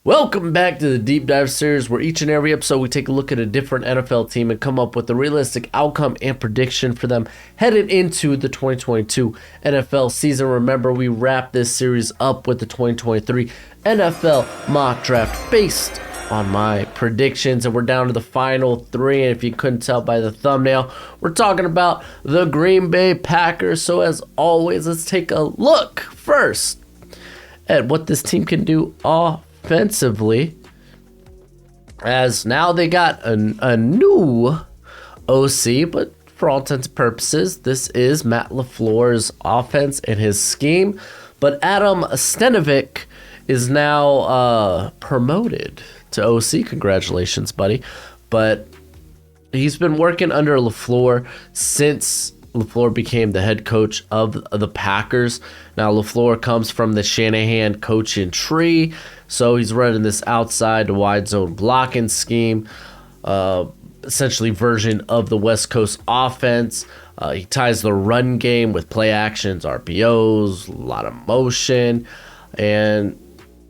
Welcome back to the Deep Dive series, where each and every episode we take a look at a different NFL team and come up with a realistic outcome and prediction for them headed into the 2022 NFL season. Remember, we wrap this series up with the 2023 NFL mock draft based on my predictions, and we're down to the final three. And if you couldn't tell by the thumbnail, we're talking about the Green Bay Packers. So as always, let's take a look first at what this team can do offensively, as now they got a new OC, but for all intents and purposes, this is Matt LaFleur's offense and his scheme. But Adam Stenavich is now promoted to OC. Congratulations, buddy. But he's been working under LaFleur since LaFleur became the head coach of the Packers. Now, LaFleur comes from the Shanahan coaching tree, so he's running this outside wide zone blocking scheme, essentially version of the West Coast offense. He ties the run game with play actions, RPOs, a lot of motion, and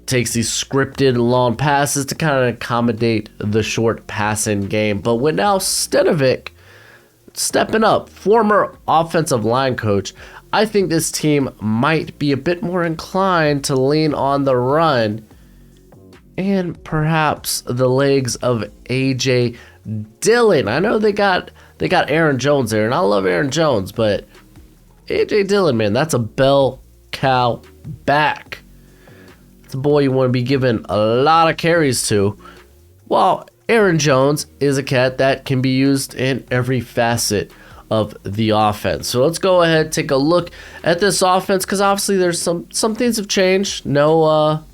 takes these scripted long passes to kind of accommodate the short passing game. But with now Stenavich stepping up, former offensive line coach, I think this team might be a bit more inclined to lean on the run and perhaps the legs of AJ Dillon. I know they got Aaron Jones there, and I love Aaron Jones, but AJ Dillon, man, that's a bell cow back. It's a boy you want to be giving a lot of carries to. Well, Aaron Jones is a cat that can be used in every facet of the offense. So let's go ahead and take a look at this offense, because obviously there's some things have changed. No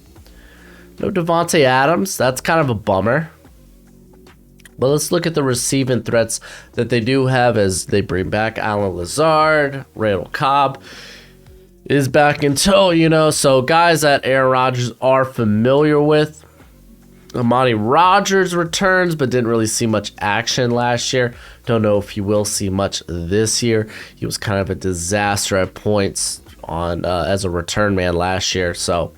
Devontae Adams. That's kind of a bummer. But let's look at the receiving threats that they do have as they bring back Allen Lazard. Randall Cobb is back in tow, so guys that Aaron Rodgers are familiar with. Amani Rodgers returns, but didn't really see much action last year. Don't know if he will see much this year. He was kind of a disaster at points on as a return man last year. So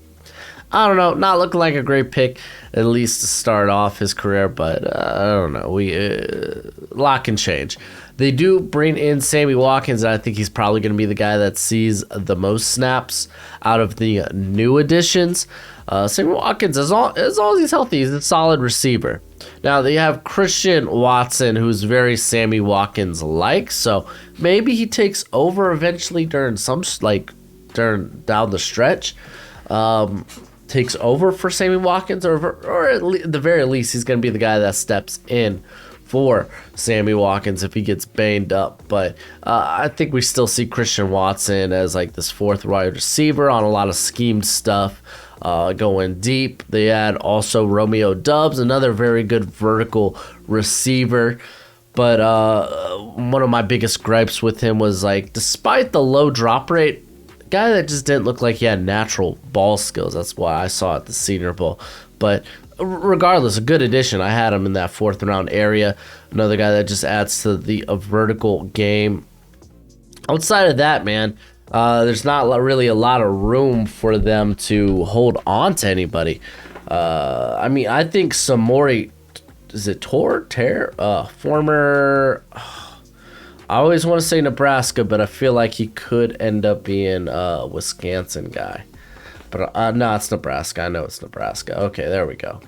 I don't know, not looking like a great pick, at least to start off his career. But I don't know. A lot can change. They do bring in Sammy Watkins, and I think he's probably going to be the guy that sees the most snaps out of the new additions. Sammy Watkins, as long as he's healthy, he's a solid receiver. Now, they have Christian Watson, who's very Sammy Watkins-like, so maybe he takes over eventually during down the stretch. Takes over for Sammy Watkins, or at the very least, he's going to be the guy that steps in for Sammy Watkins if he gets banged up. But I think we still see Christian Watson as like this fourth wide receiver on a lot of schemed stuff, going deep. They add also Romeo Doubs, another very good vertical receiver. But one of my biggest gripes with him was, like, despite the low drop rate, guy that just didn't look like he had natural ball skills. That's why I saw at the Senior Bowl. But regardless, a good addition. I had him in that fourth round area. Another guy that just adds to the vertical game. Outside of that, man, there's not really a lot of room for them to hold on to anybody. I think Samori, is it former, I always want to say Nebraska, but I feel like he could end up being a Wisconsin guy. But no, it's Nebraska. I know it's Nebraska. Okay, there we go.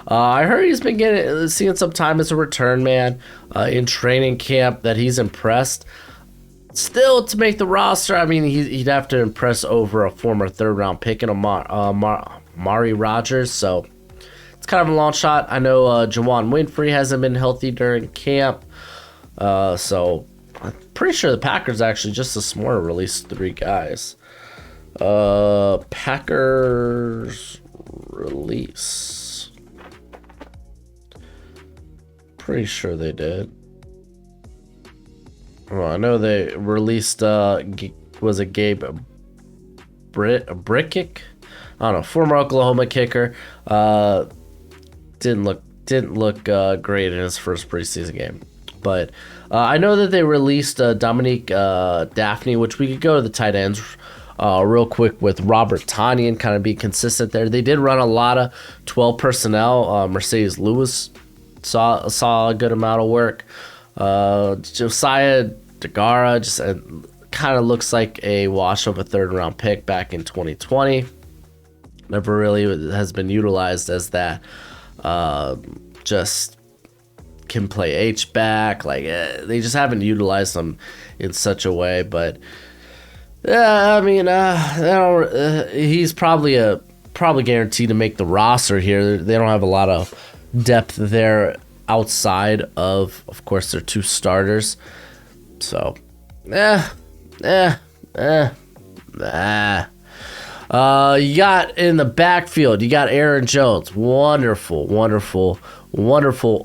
I heard he's been seeing some time as a return man in training camp, that he's impressed. Still, to make the roster, I mean, he'd have to impress over a former third-round pick in Amari Rodgers, so it's kind of a long shot. I know Juwan Winfrey hasn't been healthy during camp, so I'm pretty sure the Packers actually just this morning released 3 guys. Packers release. Pretty sure they did. Well, I know they released, was it Gabe Brickick? I don't know, former Oklahoma kicker. Didn't look great in his first preseason game. But I know that they released Dominique Daphne, which we could go to the tight ends real quick with Robert Tonyan, kind of be consistent there. They did run a lot of 12 personnel. Mercedes Lewis saw a good amount of work. Josiah DeGara just kind of looks like a wash of a third-round pick back in 2020. Never really has been utilized as that. Just can play H-back. Like, they just haven't utilized him in such a way. But, yeah, I mean, he's probably guaranteed to make the roster here. They don't have a lot of depth there outside of course, their two starters. So, you got in the backfield, you got Aaron Jones. Wonderful,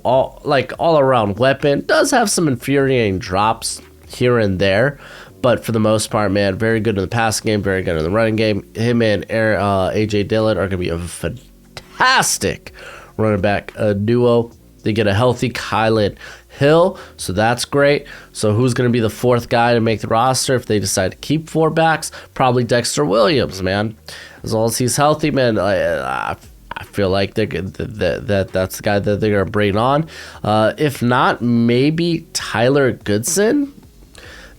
all around weapon. Does have some infuriating drops here and there, but for the most part, man, very good in the passing game, very good in the running game. Him and AJ Dillon are going to be a fantastic running back duo. They get a healthy Kylan Hill, so that's great. So who's going to be the fourth guy to make the roster if they decide to keep four backs? Probably Dexter Williams, man. As long as he's healthy, man, I feel like that's the guy that they're going to bring on. If not, maybe Tyler Goodson,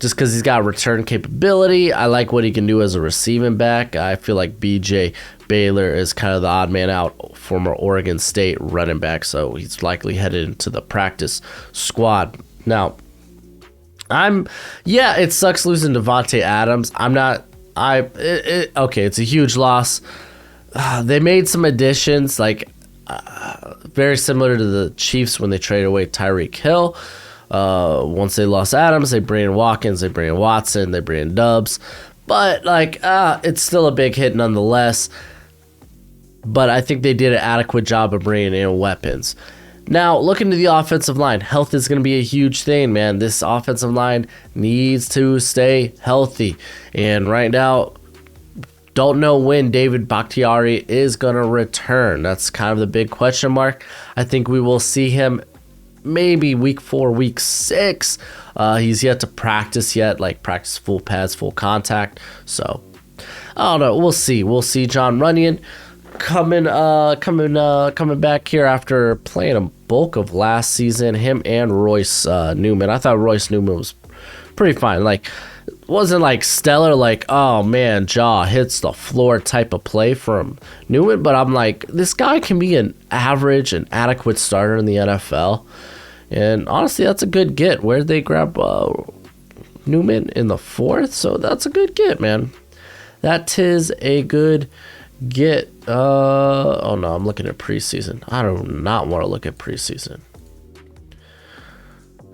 just because he's got return capability. I like what he can do as a receiving back. I feel like BJ Baylor is kind of the odd man out, former Oregon State running back, so he's likely headed into the practice squad. Now, it sucks losing Devontae Adams. It's a huge loss. They made some additions, very similar to the Chiefs when they traded away Tyreek Hill. Once they lost Adams, they bring in Watkins, they bring in Watson, they bring in Dubs. But, it's still a big hit nonetheless. But I think they did an adequate job of bringing in weapons. Now, looking to the offensive line, health is going to be a huge thing, man. This offensive line needs to stay healthy. And right now, don't know when David Bakhtiari is going to return. That's kind of the big question mark. I think we will see him maybe week 4, week 6. He's yet to practice practice full pads, full contact. So, I don't know. We'll see. We'll see John Runyon coming back here after playing a bulk of last season. Him and Royce Newman. I thought Royce Newman was pretty fine. Wasn't stellar, oh man, jaw hits the floor type of play from Newman, but I'm this guy can be an average and adequate starter in the NFL. And honestly, that's a good get. Where'd they grab Newman in the 4th? So that's a good get, man. That is a good get. Oh no, I'm looking at preseason. I do not want to look at preseason.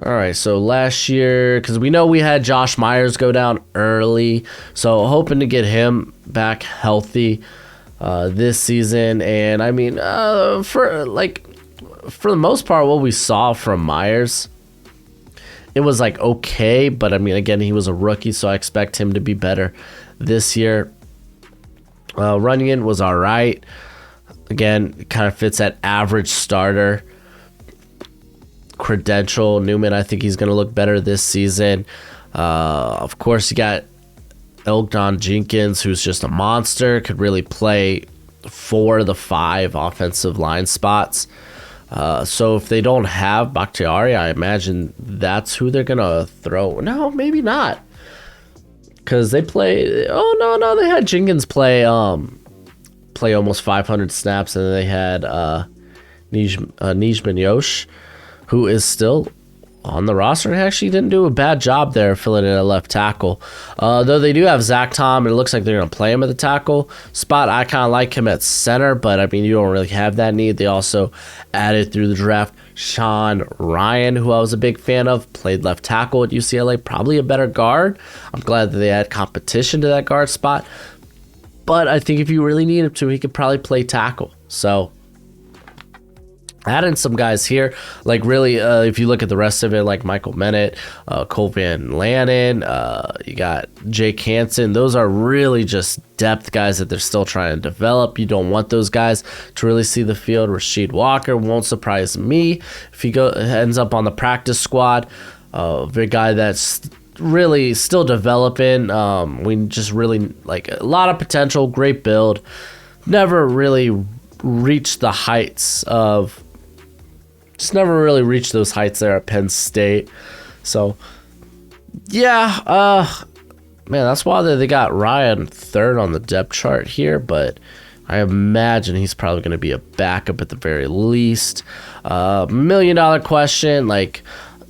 All right, so last year, because we know we had Josh Myers go down early, so hoping to get him back healthy this season. And I mean, for the most part, what we saw from Myers, it was okay, but I mean, again, he was a rookie, so I expect him to be better this year. Runyon was all right. Again, kind of fits that average starter credential. Newman, I think he's going to look better this season. Of course, you got Elgdon Jenkins, who's just a monster, could really play 4 of the 5 offensive line spots. So if they don't have Bakhtiari, I imagine that's who they're going to throw. No, maybe not. Because they play... Oh, no, they had Jenkins play almost 500 snaps, and then they had Nijman Yosh, who is still on the roster and actually didn't do a bad job there filling in a left tackle. Though they do have Zach Tom, and it looks like they're going to play him at the tackle spot. I kind of like him at center, but I mean, you don't really have that need. They also added through the draft Sean Ryan, who I was a big fan of, played left tackle at UCLA, probably a better guard. I'm glad that they had competition to that guard spot. But I think if you really need him to, he could probably play tackle. So adding some guys here, really, if you look at the rest of it, Michael Bennett, Cole Van Lannon, you got Jake Hansen. Those are really just depth guys that they're still trying to develop. You don't want those guys to really see the field. Rasheed Walker won't surprise me if he ends up on the practice squad. The guy that's really still developing. We just really like a lot of potential, great build. Never really reached the heights of, just never really reached those heights there at Penn State. So yeah, man, that's why they got Ryan third on the depth chart here, but I imagine he's probably going to be a backup at the very least. $1 million question, like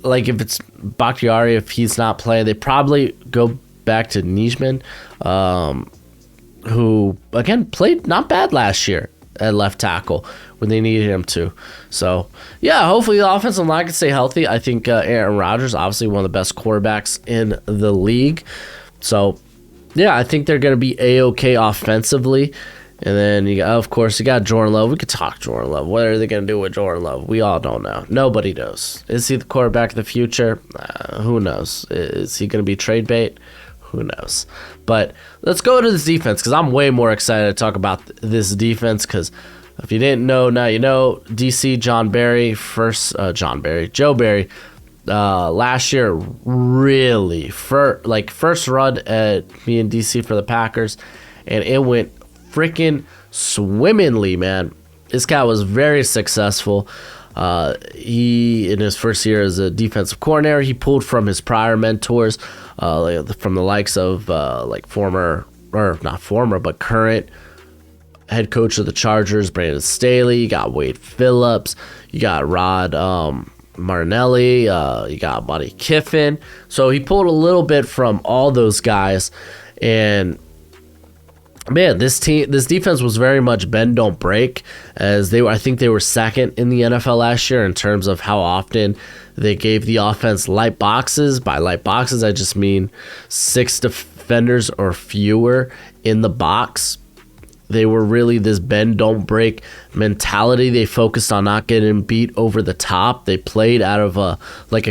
if it's Bakhtiari, if he's not playing, they probably go back to Nijman, who again played not bad last year at left tackle when they needed him to. So yeah, hopefully the offensive line can stay healthy. I think Aaron Rodgers, obviously one of the best quarterbacks in the league. So yeah, I think they're going to be A-OK offensively. And then, of course, you got Jordan Love. We could talk Jordan Love. What are they going to do with Jordan Love? We all don't know. Nobody knows. Is he the quarterback of the future? Who knows? Is he going to be trade bait? Who knows? But let's go to this defense, because I'm way more excited to talk about this defense, because if you didn't know, now you know. DC, Joe Barry, last year, really, first run at me and DC for the Packers, and it went freaking swimmingly, man. This guy was very successful. He, in his first year as a defensive coordinator, he pulled from his prior mentors, from the likes of current head coach of the Chargers, Brandon Staley. You got Wade Phillips. You got Rod Martinelli. You got Buddy Kiffin. So he pulled a little bit from all those guys, and man, this defense was very much bend don't break, as I think they were second in the NFL last year in terms of how often they gave the offense light boxes. By light boxes, I just mean 6 defenders or fewer in the box. They were really this bend don't break mentality. They focused on not getting beat over the top. They played out of a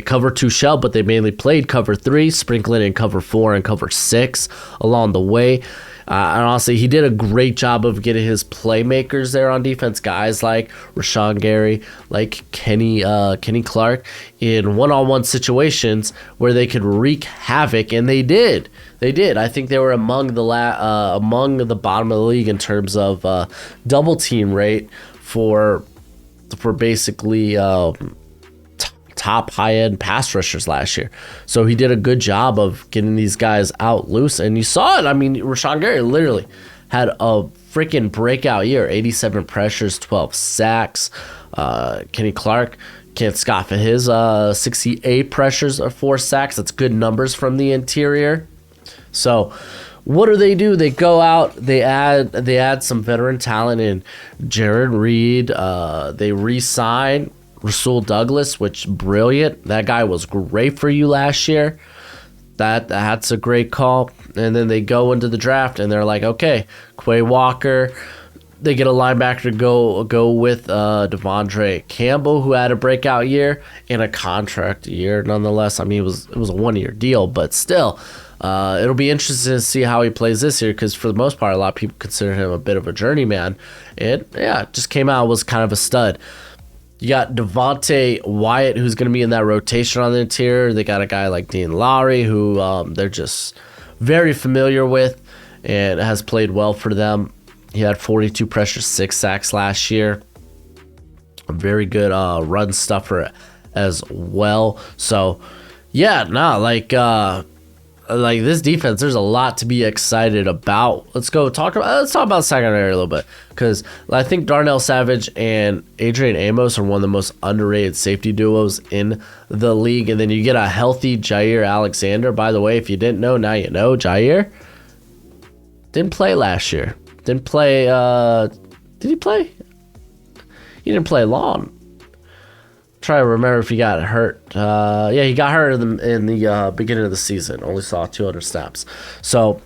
cover 2 shell, but they mainly played cover 3, sprinkling in cover 4 and cover 6 along the way. And honestly, he did a great job of getting his playmakers there on defense, guys like Rashawn Gary, like Kenny Clark, in one-on-one situations where they could wreak havoc, and they did. I think they were among the bottom of the league in terms of double team rate for basically top high-end pass rushers last year. So he did a good job of getting these guys out loose, and you saw it. I mean, Rashawn Gary literally had a freaking breakout year. 87 pressures, 12 sacks. Kenny Clark, can't scoff at his 68 pressures or 4 sacks. That's good numbers from the interior. So what do? They go out, they add some veteran talent in Jared Reed. They re-sign Rasul Douglas, which brilliant. That guy was great for you last year. That's a great call. And then they go into the draft and they're like, okay, Quay Walker. They get a linebacker to go with Devondre Campbell, who had a breakout year and a contract year nonetheless. I mean, it was a 1-year deal, but still, it'll be interesting to see how he plays this year, because for the most part, a lot of people consider him a bit of a journeyman. And yeah, just came out, was kind of a stud. You got Devontae Wyatt, who's going to be in that rotation on the interior. They got a guy like Dean Lowry, who they're just very familiar with and has played well for them. He had 42 pressures, 6 sacks last year. A very good run stuffer as well. So, yeah, like this defense, there's a lot to be excited about. Let's talk about secondary a little bit, because I think Darnell Savage and Adrian Amos are one of the most underrated safety duos in the league. And then you get a healthy Jair Alexander. By the way, if you didn't know, now you know. Jair didn't play last year. Did he play? He didn't play long. Try to remember if he got hurt. Yeah, he got hurt in the beginning of the season. Only saw 200 snaps. So,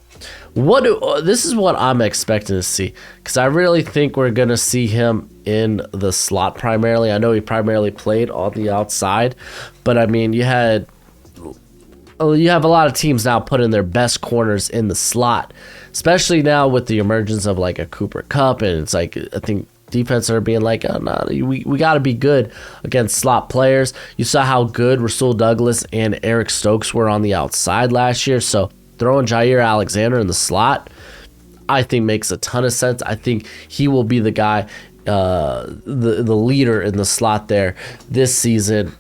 this is what I'm expecting to see, because I really think we're gonna see him in the slot primarily. I know he primarily played on the outside, but I mean, you have a lot of teams now putting their best corners in the slot, especially now with the emergence of like a Cooper Kupp, and it's like I think defense are being like, oh, no, we got to be good against slot players. You saw how good Rasul Douglas and Eric Stokes were on the outside last year. So throwing Jair Alexander in the slot, I think makes a ton of sense. I think he will be the guy, the leader in the slot there this season.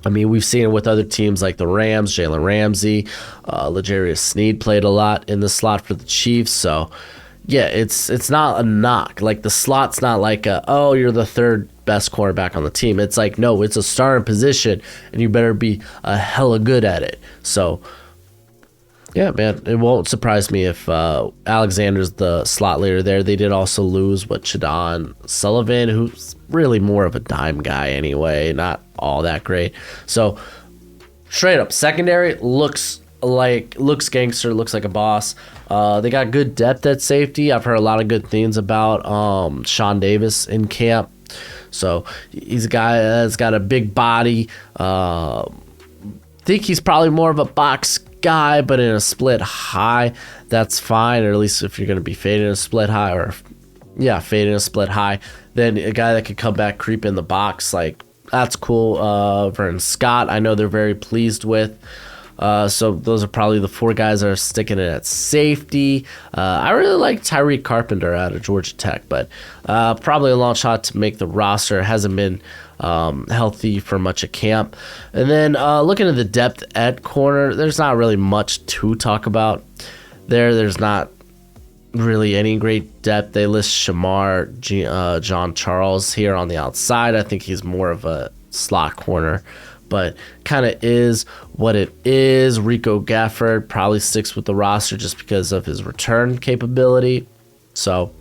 I mean, we've seen it with other teams like the Rams. Jalen Ramsey, L'Jarius Sneed played a lot in the slot for the Chiefs. So, yeah, it's not a knock. Like, the slot's not like you're the third best cornerback on the team. It's like, no, it's a starting position, and you better be hella good at it. So, yeah, man, it won't surprise me if Alexander's the slot leader there. They did also lose Chadon Sullivan, who's really more of a dime guy anyway, not all that great. So straight up, secondary looks gangster, looks like a boss. They got good depth at safety. I've heard a lot of good things about Sean Davis in camp. So he's a guy that's got a big body. Think he's probably more of a box guy, but in a split high, that's fine. Or at least if you're going to be fading a split high, fading a split high, then a guy that could come back, creep in the box, like, that's cool. Vernon Scott, I know they're very pleased with. So those are probably the four guys that are sticking it at safety. I really like Tyreek Carpenter out of Georgia Tech, but probably a long shot to make the roster. Hasn't been healthy for much of camp. And then looking at the depth at corner, there's not really much to talk about there. There's not really any great depth. They list Shamar John Charles here on the outside. I think he's more of a slot corner, but kind of is what it is. Rico Gafford probably sticks with the roster just because of his return capability. So,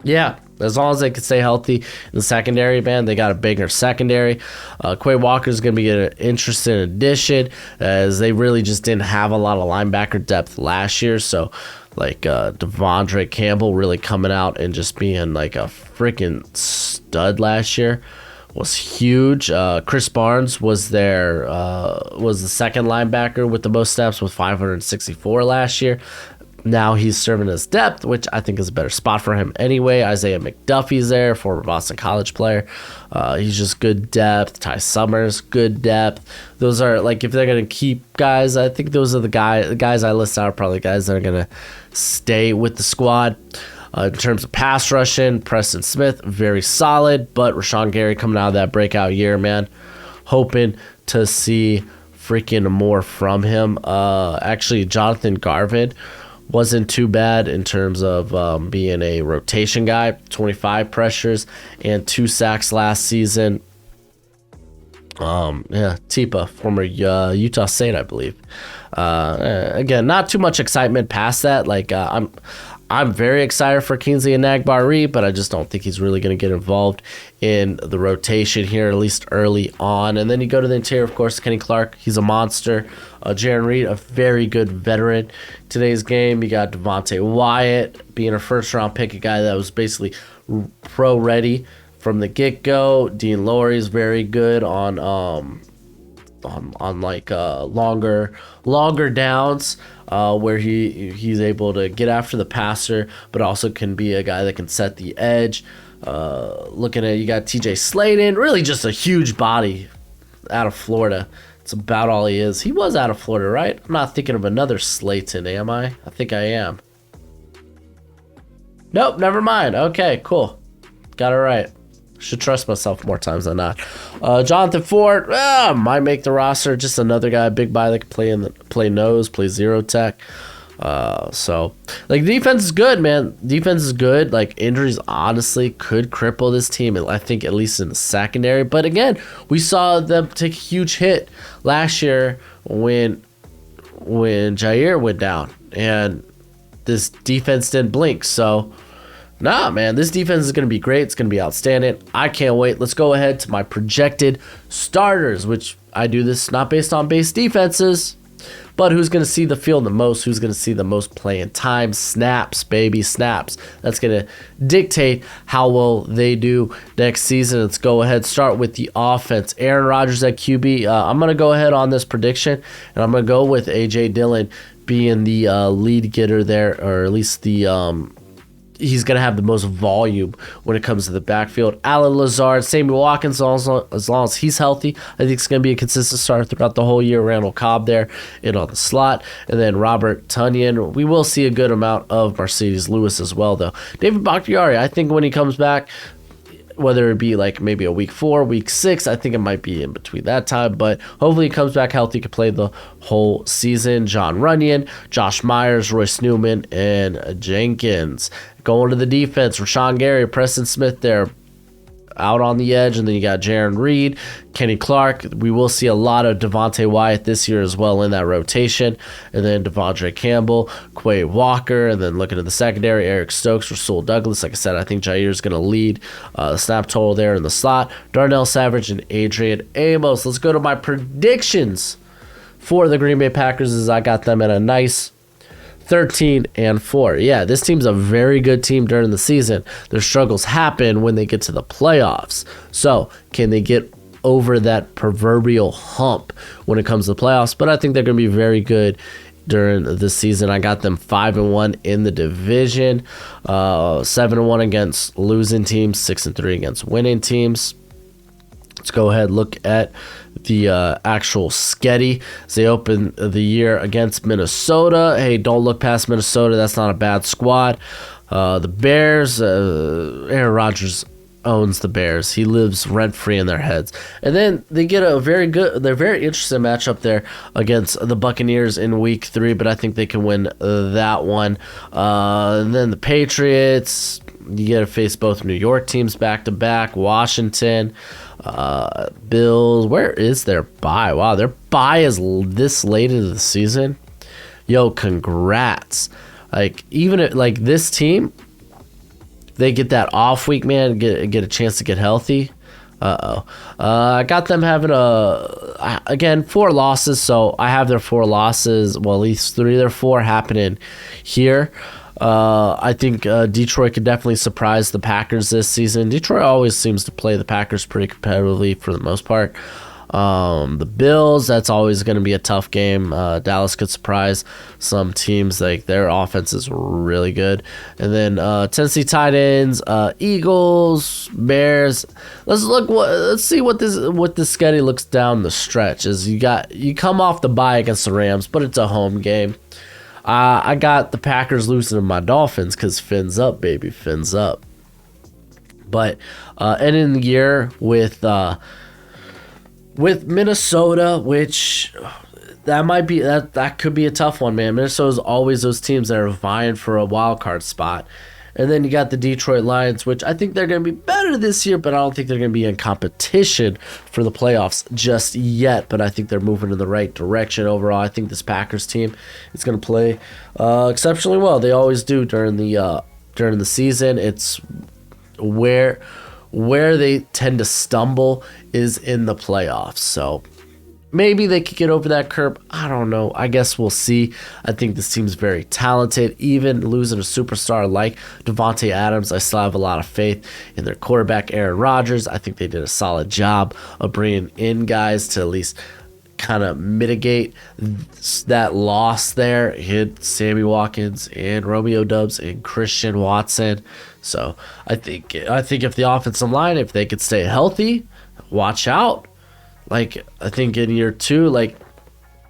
yeah, as long as they can stay healthy in the secondary, man, they got a bigger secondary. Quay Walker is going to be an interesting addition, as they really just didn't have a lot of linebacker depth last year. So, like Devondre Campbell really coming out and just being like a freaking stud last year was huge. Chris Barnes was was the second linebacker with the most snaps with 564 last year. Now he's serving as depth, which I think is a better spot for him anyway. Isaiah McDuffie's there, former Boston College player. He's just good depth. Ty Summers, good depth. Those are, like, if they're going to keep guys, I think those are the guys I list out are probably guys that are going to stay with the squad. In terms of pass rushing, Preston Smith, very solid, but Rashawn Gary coming out of that breakout year, man, hoping to see freaking more from him. Actually, Jonathan Garvin wasn't too bad in terms of being a rotation guy. 25 pressures and 2 sacks last season. Tipa, former Utah State, I believe. Again, not too much excitement past that. Like, I'm very excited for Kingsley Enagbare, but I just don't think he's really going to get involved in the rotation here, at least early on. And then you go to the interior, of course, Kenny Clark. He's a monster. Jaron Reed, a very good veteran. Today's game, you got Devontae Wyatt being a first-round pick, a guy that was basically pro-ready from the get-go. Dean Lowry's very good on longer downs, where he's able to get after the passer, but also can be a guy that can set the edge. Looking at, you got TJ Sladen, really just a huge body out of Florida. It's about all he is. He was out of Florida, right? I'm not thinking of another Slayton, am I? I think I am. Nope, never mind. Okay, cool. Got it right. Should trust myself more times than not. Jonathan Ford might make the roster. Just another guy, big body that can play nose, play zero tech. So, like, defense is good, man. Defense is good. Like, injuries honestly could cripple this team, I think, at least in the secondary. But again, we saw them take a huge hit last year when Jair went down, and this defense didn't blink. So, nah, man, this defense is going to be great. It's going to be outstanding. I can't wait. Let's go ahead to my projected starters, which I do this not based on base defenses, but who's going to see the field the most, who's going to see the most playing time, snaps, baby, snaps. That's going to dictate how well they do next season. Let's go ahead, start with the offense. Aaron Rodgers at QB. I'm going to go ahead on this prediction, and I'm going to go with A.J. Dillon being the lead getter there, or at least the he's going to have the most volume when it comes to the backfield. Alan Lazard, Sammy Watkins, as long as he's healthy, I think it's going to be a consistent starter throughout the whole year. Randall Cobb there in on the slot. And then Robert Tonyan. We will see a good amount of Mercedes Lewis as well, though. David Bakhtiari, I think when he comes back, whether it be like maybe a week 4, week 6, I think it might be in between that time, but hopefully he comes back healthy, can play the whole season. John Runyon, Josh Myers, Royce Newman, and Jenkins. Going to the defense, Rashawn Gary, Preston Smith there out on the edge, and then you got Jaron Reed, Kenny Clark. We will see a lot of Devontae Wyatt this year as well in that rotation, and then Devondre Campbell, Quay Walker, and then looking at the secondary, Eric Stokes, Rasul Douglas. Like I said, I think Jair's going to lead the snap total there in the slot. Darnell Savage and Adrian Amos. Let's go to my predictions for the Green Bay Packers, as I got them at a nice 13-4. Yeah, this team's a very good team during the season. Their struggles happen when they get to the playoffs. So, can they get over that proverbial hump when it comes to the playoffs? But I think they're going to be very good during the season. I got them 5-1 in the division, 7-1 against losing teams, 6-3 against winning teams. Let's go ahead and look at the actual schedule as they open the year against Minnesota. Hey, don't look past Minnesota. That's not a bad squad. The Bears, Aaron Rodgers owns the Bears. He lives rent-free in their heads. And then they get a very interesting matchup there against the Buccaneers in week 3, but I think they can win that one. And then the Patriots, you get to face both New York teams back-to-back, Washington, Bills. Where is their bye? Wow, their bye is this late into the season. Yo, congrats. Like, even at, like, this team, they get that off week, man, get a chance to get healthy. I got them having again 4 losses, so I have their 4 losses. Well, at least 3 of their 4 happening here. I think Detroit could definitely surprise the Packers this season. Detroit always seems to play the Packers pretty competitively for the most part. The Bills, that's always going to be a tough game. Dallas could surprise some teams. Like, their offense is really good. And then Tennessee Titans, Eagles, Bears. Let's see what this schedule looks down the stretch. Is you come off the bye against the Rams, but it's a home game. I got the Packers losing to my Dolphins because fins up, baby, fins up. But ending the year with Minnesota, which that could be a tough one, man. Minnesota's always those teams that are vying for a wild card spot. And then you got the Detroit Lions, which I think they're going to be better this year, but I don't think they're going to be in competition for the playoffs just yet. But I think they're moving in the right direction overall. I think this Packers team is going to play exceptionally well. They always do during the season. It's where they tend to stumble is in the playoffs. So maybe they could get over that curb. I don't know. I guess we'll see. I think this team's very talented. Even losing a superstar like Devontae Adams, I still have a lot of faith in their quarterback, Aaron Rodgers. I think they did a solid job of bringing in guys to at least kind of mitigate that loss there. Hit Sammy Watkins and Romeo Doubs and Christian Watson. So I think if the offensive line, if they could stay healthy, watch out. Like, I think in year 2, like,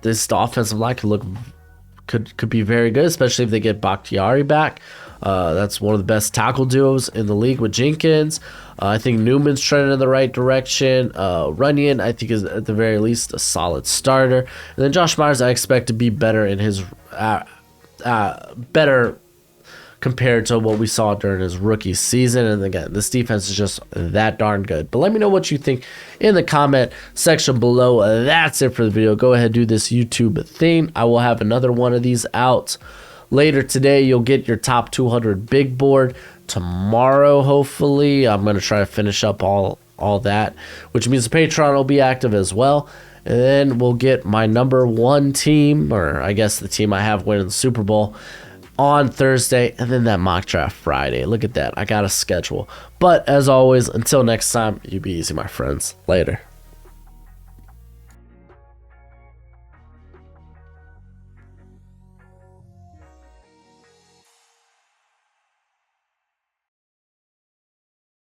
this offensive line could be very good, especially if they get Bakhtiari back. That's one of the best tackle duos in the league with Jenkins. I think Newman's trending in the right direction. Runyon, I think, is at the very least a solid starter. And then Josh Myers, I expect to be better in his better compared to what we saw during his rookie season. And again, this defense is just that darn good. But let me know what you think in the comment section below. That's it for the video. Go ahead, do this YouTube thing. I will have another one of these out later today. You'll get your top 200 big board tomorrow, hopefully. I'm going to try to finish up all that, which means the Patreon will be active as well. And then we'll get my number 1 team, or I guess the team I have winning the Super Bowl, on Thursday, and then that mock draft Friday. Look at that. I got a schedule. But as always, until next time, you be easy, my friends. Later.